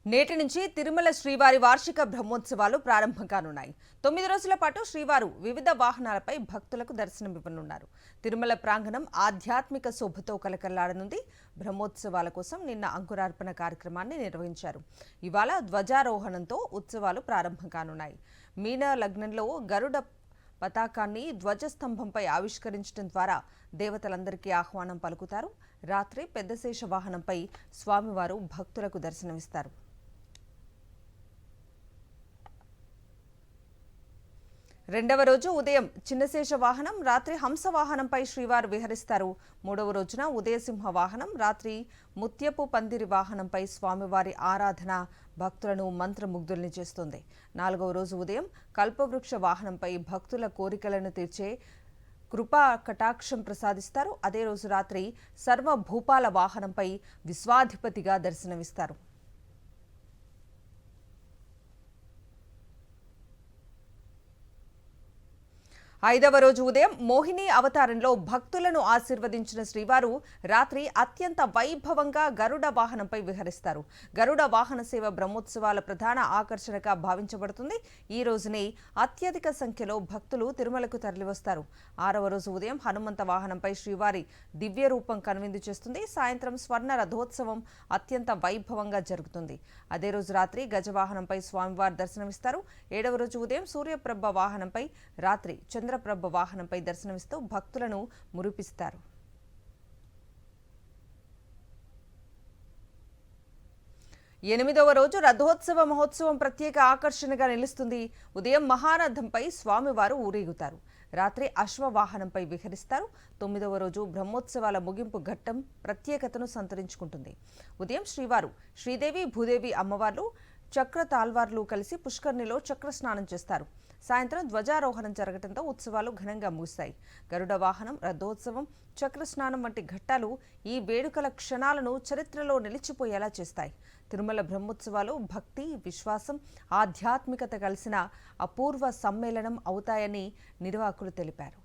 నేటి నుంచి తిరుమల శ్రీవారి వార్షిక బ్రహ్మోత్సవాలు ప్రారంభం కానున్నాయి. 9 రోజుల పాటు శ్రీవారు వివిధ వాహనాలపై భక్తులకు దర్శనమివ్వనున్నారు. తిరుమల ప్రాంగణం ఆధ్యాత్మిక శోభతో కలకల్లాడనుంది. బ్రహ్మోత్సవాల కోసం నిన్న అంకురార్పణ కార్యక్రమాన్ని నిర్వహించారు. ఇవాళ ధ్వజారోహణంతో ఉత్సవాలు ప్రారంభం కానున్నాయి. మీన లగ్నంలో గరుడ పతాకాన్ని ధ్వజస్తంభంపై ఆవిష్కరించడం ద్వారా దేవతలందరికీ ఆహ్వానం పలుకుతారు. రాత్రి పెద్దశేష వాహనంపై స్వామివారు భక్తులకు దర్శనమిస్తారు. రెండవ రోజు ఉదయం చిన్నశేష వాహనం, రాత్రి హంస వాహనంపై శ్రీవారు విహరిస్తారు. మూడవ రోజున ఉదయసింహ వాహనం, రాత్రి ముత్యపు పందిరి వాహనంపై స్వామివారి ఆరాధన భక్తులను మంత్రముగ్ధుల్ని చేస్తుంది. నాలుగవ రోజు ఉదయం కల్పవృక్ష వాహనంపై భక్తుల కోరికలను తీర్చే కృపా కటాక్షం ప్రసాదిస్తారు. అదే రోజు రాత్రి సర్వభూపాల వాహనంపై విశ్వాధిపతిగా దర్శనమిస్తారు. ఐదవ రోజు ఉదయం మోహిని అవతారంలో భక్తులను ఆశీర్వదించిన శ్రీవారు రాత్రి అత్యంత వైభవంగా గరుడ వాహనంపై విహరిస్తారు. గరుడ వాహన సేవ బ్రహ్మోత్సవాల ప్రధాన ఆకర్షణగా భావించబడుతుంది. ఈ రోజునే అత్యధిక సంఖ్యలో భక్తులు తిరుమలకు తరలివస్తారు. ఆరవ రోజు ఉదయం హనుమంత వాహనంపై శ్రీవారి దివ్య రూపం కనువిందు చేస్తుంది. సాయంత్రం స్వర్ణ రథోత్సవం అత్యంత వైభవంగా జరుగుతుంది. అదే రోజు రాత్రి గజవాహనంపై స్వామివారు దర్శనమిస్తారు. ఏడవ రోజు ఉదయం సూర్యప్రభ వాహనంపై, రాత్రి చంద్రప్రభ వాహనంపై దర్శనమిస్తూ భక్తులను మురిపిస్తారు. ఎనిమిదవ రోజు రథోత్సవ మహోత్సవం ప్రత్యేక ఆకర్షణగా నిలుస్తుంది. ఉదయం మహారథంపై స్వామివారు ఊరేగుతారు. రాత్రి అశ్వవాహనంపై విహరిస్తారు. తొమ్మిదవ రోజు బ్రహ్మోత్సవాల ముగింపు ఘట్టం ప్రత్యేకతను సంతరించుకుంటుంది. ఉదయం శ్రీవారు, శ్రీదేవి, భూదేవి అమ్మవార్లు, చక్ర తాల్వార్లు కలిసి పుష్కర్ణిలో చక్ర స్నానం చేస్తారు. సాయంత్రం ధ్వజారోహణం జరగడంతో ఉత్సవాలు ఘనంగా ముగుస్తాయి. గరుడ వాహనం, రథోత్సవం, చక్ర స్నానం వంటి ఘట్టాలు ఈ వేడుకల క్షణాలను చరిత్రలో నిలిచిపోయేలా చేస్తాయి. తిరుమల బ్రహ్మోత్సవాలు భక్తి, విశ్వాసం, ఆధ్యాత్మికత కలిసిన అపూర్వ సమ్మేళనం అవుతాయని నిర్వాహకులు తెలిపారు.